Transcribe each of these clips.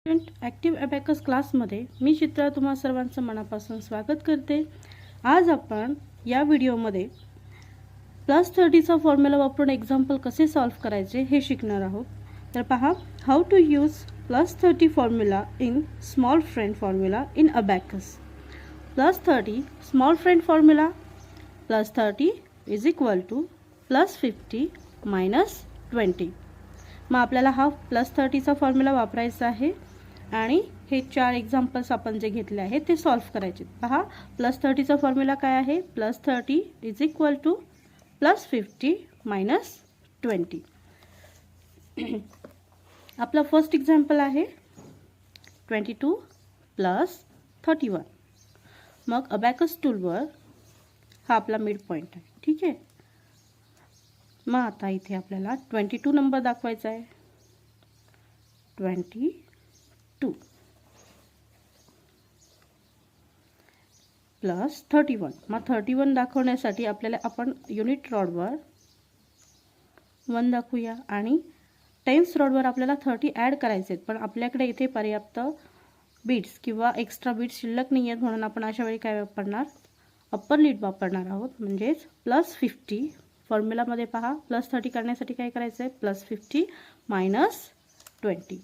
Active abacus क्लासमध्ये मी चित्रा तुम्हा सर्वांचं मनापासून स्वागत करते। आज आपण या व्हिडिओमध्ये +30चा फॉर्म्युला वापरून एक्झाम्पल कसे सॉल्व्ह करायचे हे शिकणार आहोत। तर पहा, how to use +30 formula in small friend formula in abacus. +30 small friend formula, +30 is equal to +50 minus 20। मग आपल्याला हा +30चा फॉर्म्युला वापरायचा आहे आणि हे 4 एक्झाम्पल्स आपण जे घेतले आहेत ते सॉल्व्ह करायचे। पहा, +30चा फॉर्म्युला काय आहे? +30 इज इक्वल टू +50 मायनस 20। आपला फर्स्ट एक्झाम्पल आहे 22 + 31। मग अबॅकस टूलवर हा आपला मिड पॉइंट आहे, ठीक आहे। मग आता इथे आपल्याला 22 नंबर दाखवायचा आहे। 22 प्लस 31। मग 31 दाखवण्यासाठी आपल्याला आपण युनिट रॉडवर 1 दाखवूया आणि टेन्स रॉडवर आपल्याला 30 ॲड करायचे आहेत, पण आपल्याकडे इथे पर्याप्त बीट्स किंवा एक्स्ट्रा बीट्स शिल्लक नाही आहेत, म्हणून आपण अशा वेळी काय वापरणार? अप्पर लिड वापरणार आहोत, म्हणजेच +50। फॉर्म्युलामध्ये पहा, +30 करण्यासाठी काय करायचं आहे? +50 मायनस 20।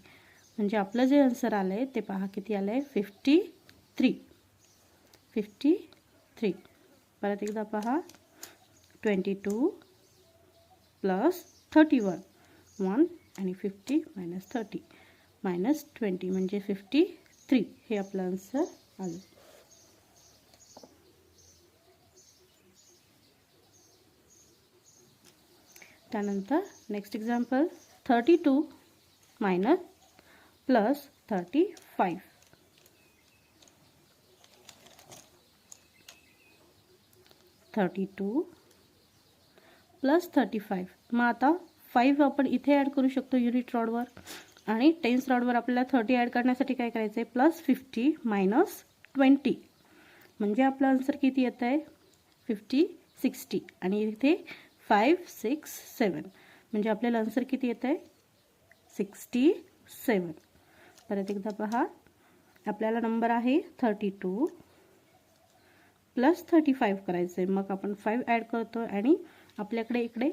म्हणजे आपलं जे आन्सर आलं आहे ते पहा किती आलं आहे? 53। परत एकदा पहा, 22 + 31 1 आणि 50 मायनस 30 मायनस 20 म्हणजे 53 हे आपलं आन्सर आलं। त्यानंतर नेक्स्ट एक्झाम्पल 32 मायनस प्लस 35। 32 + 35। मग आता 5 आपण इथे ॲड करू शकतो युनिट रॉडवर आणि टेन्स रॉडवर आपल्याला 30 ॲड करण्यासाठी काय करायचं आहे? +50 मायनस 20 म्हणजे आपलं आन्सर किती येतं आहे? 60 आणि इथे 5 6 7 म्हणजे आपल्याला आन्सर किती येतं आहे? 67। परत एकदा पहा, आपल्याला नंबर आहे 32 + 35 करायचं आहे। मग आपण 5 ॲड करतो आणि आपल्याकडे इकडे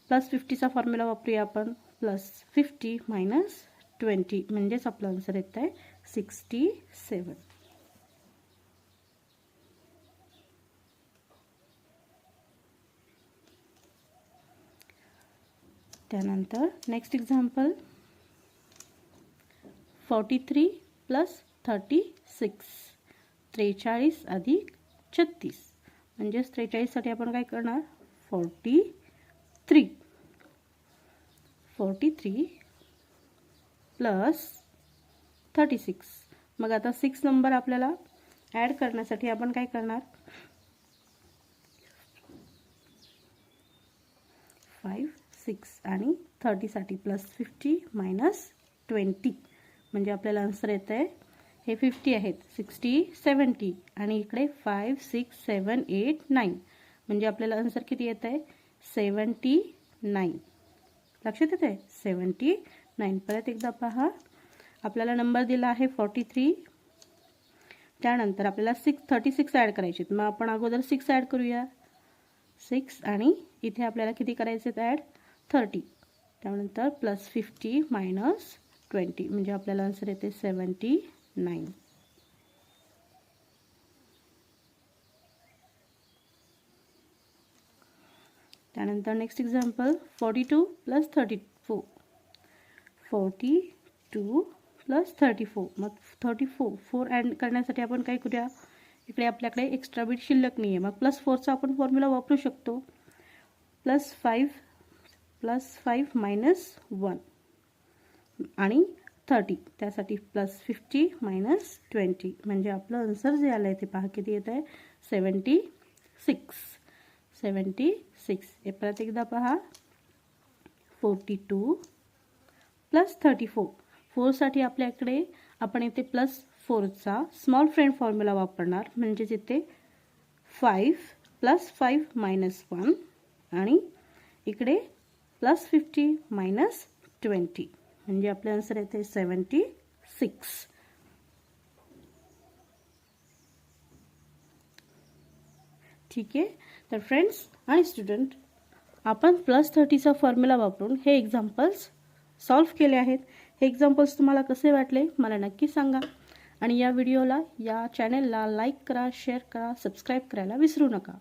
+50चा फॉर्म्युला वापरूया आपण। +50 मायनस 20 म्हणजेच आपलं आन्सर येतं आहे 67। त्यानंतर नेक्स्ट एक्झाम्पल 43 + 36। 43 अधिक 36 म्हणजेच 43 साठी आपण काय करणार? 43 + 36। मग आता 6 नंबर आपल्याला ॲड करण्यासाठी आपण काय करणार? 5 6 आणि 30 साठी +50 मायनस 20 म्हणजे आपल्याला आन्सर येतं आहे, हे 50 आहेत, 60 70 आणि इकडे 5 6 7 8 9 म्हणजे आपल्याला आन्सर किती येतं आहे? 79। लक्षात येतं आहे? 79। परत एकदा पहा, आपल्याला नंबर दिला आहे 43। त्यानंतर आपल्याला 36 ॲड करायचे आहेत। मग आपण अगोदर 6 ॲड करूया। 6 आणि इथे आपल्याला किती करायचे आहेत ॲड? 30। त्यानंतर +50 मायनस 20 म्हणजे आपल्याला आन्सर येते 79। त्यानंतर नेक्स्ट एक्झाम्पल 42 + 34। 42 + 34। मग 4 ॲड करण्यासाठी आपण काय करूया? इकडे आपल्याकडे एक्स्ट्रा बीट शिल्लक नाही आहे, मग +4चा आपण फॉर्म्युला वापरू शकतो। +5 मायनस 1 आणि 30 त्यासाठी +50 मायनस 20 म्हणजे आपलं आन्सर जे आलं आहे ते पहा किती येतं आहे? 76। हे परत एकदा पहा, 42 + 34। 4 साठी आपल्याकडे आपण इथे +4चा स्मॉल फ्रेंड फॉर्म्युला वापरणार, म्हणजेच इथे 5 + 5 मायनस 1 आणि इकडे +50 मायनस 20 म्हणजे आपले आन्सर येते 76। 6. ठीक आहे. तर फ्रेंड्स आणि स्टुडंट, आपण +30चा फॉर्म्युला वापरून हे एक्झाम्पल्स सॉल्व्ह केले आहेत. हे एक्झाम्पल्स तुम्हाला कसे वाटले मला नक्की सांगा आणि या व्हिडिओला, या चॅनेलला लाईक करा, शेअर करा, सबस्क्राईब करायला विसरू नका.